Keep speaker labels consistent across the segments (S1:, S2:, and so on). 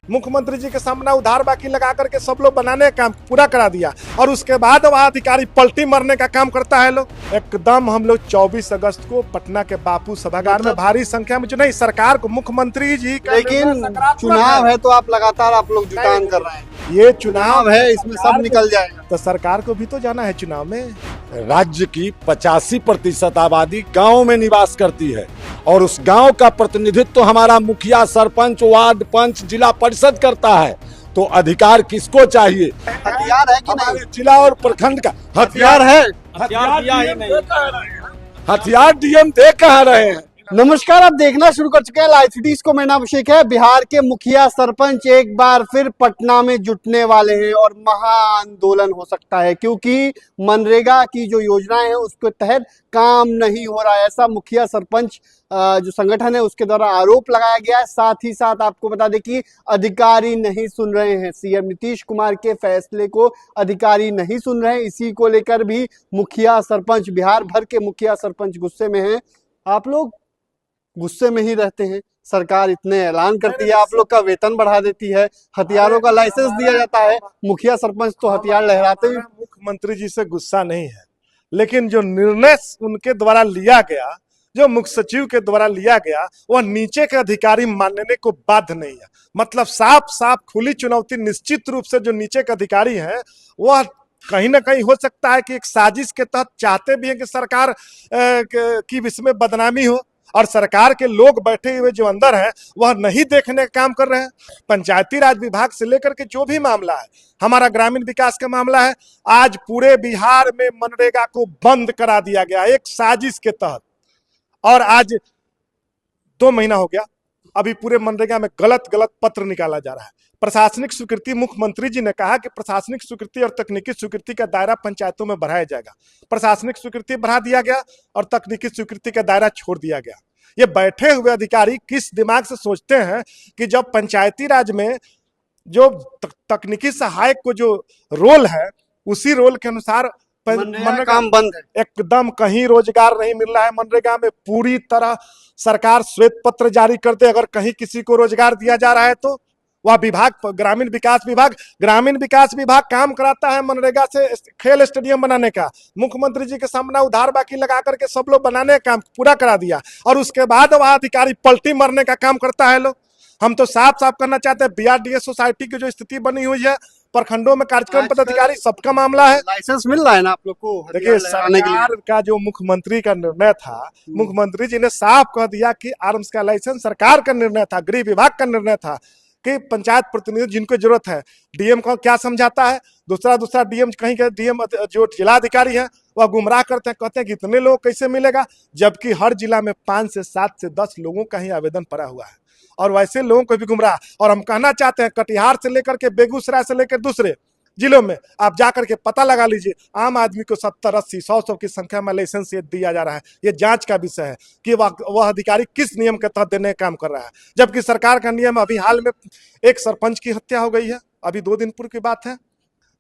S1: मुख्यमंत्री जी के सामने उधार बाकी लगा करके सब लोग बनाने का काम पूरा करा दिया और उसके बाद वह अधिकारी पलटी मरने का काम करता है लोग। एकदम हम लोग 24 अगस्त को पटना के बापू सभागार में भारी संख्या में, जो नहीं सरकार को मुख्यमंत्री जी का,
S2: लेकिन चुनाव है तो आप लगातार आप लोग जुटान कर रहे हैं।
S1: ये चुनाव
S2: है, इसमें सब निकल जाएगा।
S1: तो सरकार को भी तो जाना है चुनाव में।
S3: राज्य की 85% आबादी गांव में निवास करती है और उस गांव का प्रतिनिधित्व तो हमारा मुखिया, सरपंच, वार्ड पंच, जिला परिषद करता है। तो अधिकार किसको चाहिए?
S2: हथियार है कि नहीं?
S3: जिला और प्रखंड का
S2: हथियार है।
S3: हथियार डीएम दे कहाँ रहे हैं?
S2: नमस्कार, आप देखना शुरू कर चुके हैं लाइव सिटीज को। मेरा नाम अभिषेक है। बिहार के मुखिया सरपंच एक बार फिर पटना में जुटने वाले हैं और महा आंदोलन हो सकता है, क्योंकि मनरेगा की जो योजनाएं हैं उसके तहत काम नहीं हो रहा है। ऐसा मुखिया सरपंच जो संगठन है उसके द्वारा आरोप लगाया गया है। साथ ही साथ आपको बता दें कि अधिकारी नहीं सुन रहे हैं, सीएम नीतीश कुमार के फैसले को अधिकारी नहीं सुन रहे हैं। इसी को लेकर भी मुखिया सरपंच, बिहार भर के मुखिया सरपंच गुस्से में हैं। आप लोग गुस्से में ही रहते हैं। सरकार इतने ऐलान करती है, आप लोग का वेतन बढ़ा देती है, हथियारों का लाइसेंस दिया जाता है, मुखिया सरपंच तो हथियार लहराते ही।
S1: मुख्यमंत्री जी से गुस्सा नहीं है, लेकिन जो निर्णय उनके द्वारा लिया गया, जो मुख्य सचिव के द्वारा लिया गया, वह नीचे के अधिकारी मानने को बाध्य नहीं है। मतलब साफ साफ खुली चुनौती। निश्चित रूप से जो नीचे के अधिकारी हैं वह कहीं ना कहीं हो सकता है कि एक साजिश के तहत चाहते भी हैं कि सरकार की इसमें बदनामी हो, और सरकार के लोग बैठे हुए जो अंदर हैं वह नहीं देखने का काम कर रहे हैं। पंचायती राज विभाग से लेकर के जो भी मामला है, हमारा ग्रामीण विकास का मामला है, आज पूरे बिहार में मनरेगा को बंद करा दिया गया एक साजिश के तहत। और आज 2 महीना हो गया, अभी पूरे मनरेगा में गलत पत्र निकाला जा रहा है। प्रशासनिक स्वीकृति, मुख्यमंत्री जी ने कहा कि प्रशासनिक स्वीकृति और तकनीकी स्वीकृति का दायरा पंचायतों में बढ़ाया जाएगा। प्रशासनिक स्वीकृति बढ़ा दिया गया और तकनीकी स्वीकृति का दायरा छोड़ दिया गया। ये बैठे हुए अधिकारी किस दिमाग से सोचते हैं कि जब पंचायती राज में जो तकनीकी सहायक को जो रोल है, उसी रोल के अनुसार
S2: मनरेगा काम बंद है।
S1: एकदम कहीं रोजगार नहीं मिल रहा है। मनरेगा में पूरी तरह सरकार श्वेत पत्र जारी कर दे, अगर कहीं किसी को रोजगार दिया जा रहा है तो वह विभाग, ग्रामीण विकास विभाग काम कराता है मनरेगा से खेल स्टेडियम बनाने का। मुख्यमंत्री जी के सामने उधार बाकी लगा करके सब लोग बनाने का काम पूरा करा दिया और उसके बाद वह अधिकारी पलटी मरने का काम करता है लोग। हम तो साफ करना चाहते हैं, बीआरडीए सोसाइटी की जो स्थिति बनी हुई है, प्रखंडों में कार्यक्रम पदाधिकारी सबका मामला है।
S2: लाइसेंस मिल रहा है ना आप लोग को?
S1: देखिए, सरकार का जो मुख्यमंत्री का निर्णय था, मुख्यमंत्री जी ने साफ कह दिया कि आर्म्स का लाइसेंस सरकार का निर्णय था, गृह विभाग का निर्णय था कि पंचायत प्रतिनिधि जिनको जरूरत है। डीएम को क्या समझाता है, दूसरा डीएम, कहीं के डीएम जो जिलाधिकारी है वह गुमराह करते हैं, कहते हैं कि इतने लोग कैसे मिलेगा, जबकि हर जिला में 5 से 7 से 10 लोगों का ही आवेदन पड़ा हुआ है और वैसे लोगों को भी गुमराह। और हम कहना चाहते हैं, कटिहार से लेकर के बेगूसराय से लेकर दूसरे जिलों में आप जाकर के पता लगा लीजिए, आम आदमी को 70, 80, 100 की संख्या में लाइसेंस दिया जा रहा है। ये जांच का विषय है कि वह अधिकारी किस नियम के तहत देने का काम कर रहा है। जबकि सरकार का नियम, अभी हाल में एक सरपंच की हत्या हो गई है, अभी 2 दिन पूर्व की बात है,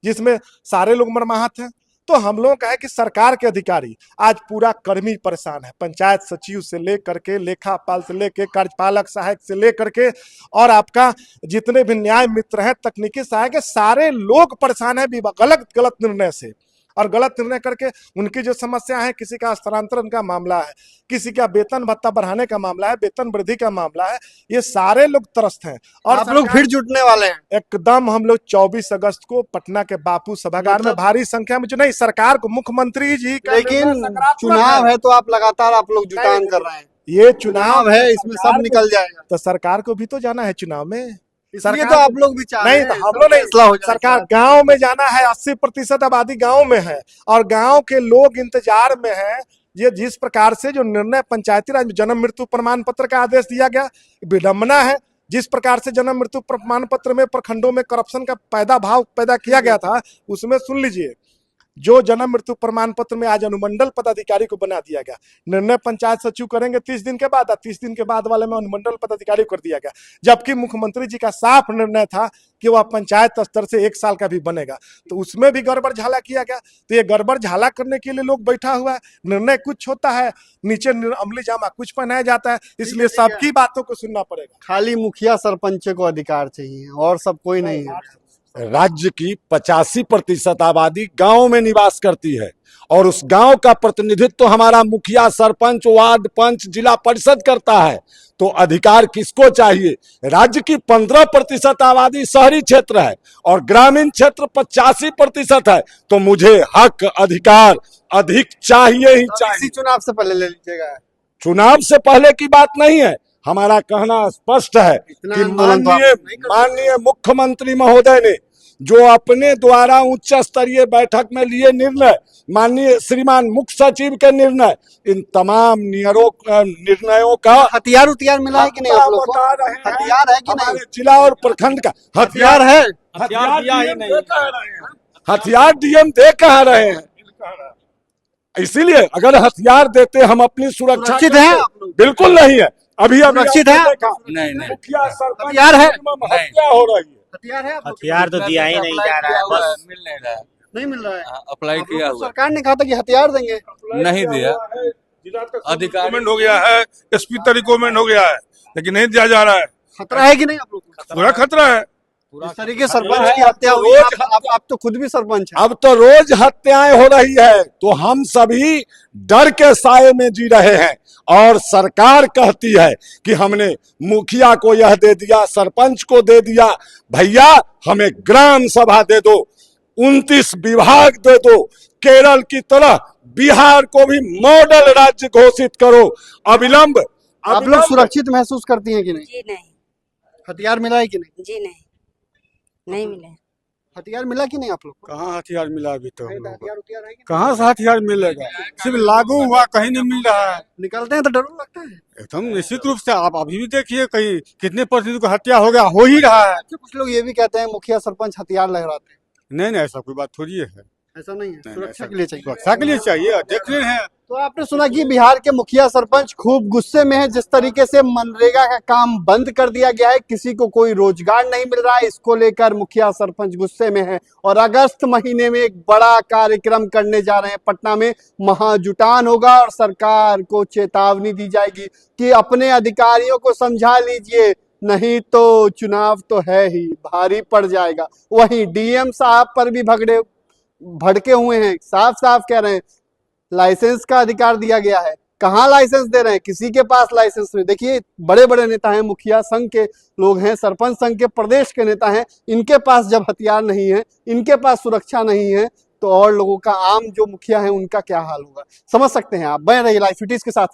S1: जिसमें सारे लोग मरमाहत हैं। तो हम लोगों का है कि सरकार के अधिकारी, आज पूरा कर्मी परेशान है, पंचायत सचिव से लेकर के, लेखापाल से लेकर, कार्यपालक सहायक से लेकर के, और आपका जितने भी न्याय मित्र हैं, तकनीकी सहायक है, सारे लोग परेशान है गलत निर्णय से। और गलत निर्णय करके उनकी जो समस्या है, किसी का स्थानांतरण का मामला है, किसी का वेतन भत्ता बढ़ाने का मामला है, वेतन वृद्धि का मामला है, ये सारे लोग त्रस्त हैं। और
S2: आप लोग फिर जुटने वाले हैं।
S1: एकदम हम लोग 24 अगस्त को पटना के बापू सभागार में भारी संख्या में, जो नहीं सरकार को, मुख्यमंत्री जी का,
S2: लेकिन चुनाव है तो आप लगातार आप लोग जुटान कर रहे हैं।
S1: ये चुनाव
S2: है, इसमें सब निकल जाएगा।
S1: तो सरकार को भी तो जाना है चुनाव में।
S2: इसलिए तो आप लोग भी चाह रहे हैं।
S1: नहीं, तो हम लोग नहीं, सरकार गांव में जाना है। 80% आबादी गांव में है और गांव के लोग इंतजार में हैं। ये जिस प्रकार से जो निर्णय पंचायती राज में जन्म मृत्यु प्रमाण पत्र का आदेश दिया गया, विडंबना है। जिस प्रकार से जन्म मृत्यु प्रमाण पत्र में प्रखंडों में करप्शन का भाव पैदा किया गया था, उसमें सुन लीजिए, जो जन्म मृत्यु प्रमाण पत्र में आज अनुमंडल पदाधिकारी को बना दिया गया, निर्णय पंचायत सचिव करेंगे 30 दिन के बाद, 30 दिन के बाद वाले में अनुमंडल पदाधिकारी को कर दिया गया, जबकि मुख्यमंत्री जी का साफ निर्णय था कि वह पंचायत स्तर से 1 साल का भी बनेगा। तो उसमें भी गड़बड़ झाला किया गया। तो ये गड़बड़ झाला करने के लिए लोग बैठा हुआ है, निर्णय कुछ होता है, नीचे अमली जामा कुछ पहनाया जाता है, इसलिए सबकी बातों को सुनना पड़ेगा।
S2: खाली मुखिया सरपंच को अधिकार चाहिए और सब कोई नहीं है।
S3: राज्य की 85% आबादी गांव में निवास करती है और उस गांव का प्रतिनिधित्व तो हमारा मुखिया, सरपंच, वार्ड पंच, जिला परिषद करता है। तो अधिकार किसको चाहिए? राज्य की 15% आबादी शहरी क्षेत्र है और ग्रामीण क्षेत्र 85% है। तो मुझे हक अधिकार अधिक चाहिए ही चाहिए।
S2: इसी चुनाव से पहले ले लीजिएगा।
S3: चुनाव से पहले की बात नहीं है, हमारा कहना स्पष्ट है
S2: इतना
S3: कि
S2: आंदोलन तो आप नहीं कर सकते।
S3: माननीय मुख्यमंत्री महोदय ने जो अपने द्वारा उच्च स्तरीय बैठक में लिए निर्णय, माननीय श्रीमान मुख्य सचिव के निर्णय, इन तमाम निर्णयों का
S2: हथियार उतियार मिला है कि नहीं आप लोग को?
S3: बता रहे हैं।
S2: हथियार है कि नहीं?
S3: हमारे जिला और प्रखंड का
S2: हथियार है।
S3: हथियार दिया ही नहीं। हथियार डीएम दे कहाँ रहे हैं? इसीलिए अगर हथियार देते हम अपनी सुरक्षा
S2: सुरक्षित
S3: करते।
S2: हैं आप लोग?
S3: बिल्कुल नहीं है। अभी
S2: सुरक्षित
S3: आपने
S2: है?
S3: देखा,
S4: नहीं नहीं
S3: मुखिया सरपंच
S2: हथियार है?
S3: हत्या हो रही है।
S2: हथियार है आप लोग?
S4: हथियार तो दिया ही नहीं जा रहा है, बस
S5: मिल नहीं रहा है।
S2: नहीं मिल रहा है।
S5: अप्लाई
S2: आप लोग
S5: किया
S2: को
S5: हुआ
S2: सरकार ने कहा था कि हथियार देंगे।
S5: नहीं दिया। अधिकारी
S6: रिकमेंड हो गया है, एसपी तक रिकमेंड हो गया है, लेकिन नहीं दिया जा रहा है।
S2: खतरा है कि नहीं आप लोग को?
S6: पूरा खतरा है।
S2: इस तरीके सरपंच की हत्या हुई है, आप तो खुद भी सरपंच हैं।
S3: अब तो रोज हत्याएं हो रही है, तो हम सभी डर के साए में जी रहे हैं। और सरकार कहती है कि हमने मुखिया को यह दे दिया, सरपंच को दे दिया। भैया हमें ग्राम सभा दे दो, 29 विभाग दे दो, केरल की तरह बिहार को भी मॉडल राज्य घोषित करो अविलंब।
S2: आप लोग सुरक्षित महसूस करती हैं कि नहीं?
S7: जी नहीं।
S2: हथियार मिला है कि नहीं?
S7: जी नहीं, नहीं मिले।
S2: हथियार मिला कि नहीं आप लोग को?
S6: कहाँ हथियार मिला अभी तो हम लोग को?
S2: हथियार उतियार है कि नहीं?
S6: कहाँ से हथियार मिलेगा? सिर्फ लागू हुआ, कहीं नहीं मिल रहा है।
S2: निकलते हैं तो डर लगता है।
S6: एकदम निश्चित रूप से आप अभी भी देखिए, कहीं कितने प्रतिनिधि को हत्या हो गया, हो ही रहा है।
S2: अच्छा, कुछ लोग ये भी कहते हैं मुखिया सरपंच हथियार लहराते हैं।
S6: नहीं नहीं, ऐसा कोई बात थोड़ी है।
S2: ऐसा नहीं है,
S6: नहीं,
S2: सुरक्षा
S6: ऐसा-
S2: के लिए चाहिए।
S6: सुरक्षा के लिए चाहिए, देख रहे हैं।
S2: तो आपने सुना कि बिहार के मुखिया सरपंच खूब गुस्से में है, जिस तरीके से मनरेगा का काम बंद कर दिया गया है, किसी को कोई रोजगार नहीं मिल रहा है। इसको लेकर मुखिया सरपंच गुस्से में है और अगस्त महीने में एक बड़ा कार्यक्रम करने जा रहे हैं। पटना में महाजुटान होगा और सरकार को चेतावनी दी जाएगी कि अपने अधिकारियों को समझा लीजिए, नहीं तो चुनाव तो है ही, भारी पड़ जाएगा। वहीं डीएम साहब पर भी भड़के हुए हैं, साफ साफ कह रहे हैं लाइसेंस का अधिकार दिया गया है। कहाँ लाइसेंस दे रहे हैं? किसी के पास लाइसेंस नहीं। देखिए बड़े बड़े नेता हैं, मुखिया संघ के लोग हैं, सरपंच संघ के प्रदेश के नेता हैं, इनके पास जब हथियार नहीं है, इनके पास सुरक्षा नहीं है, तो और लोगों का, आम जो मुखिया है, उनका क्या हाल होगा समझ सकते हैं आप। बने रहिए लाइव सिटीज के साथ।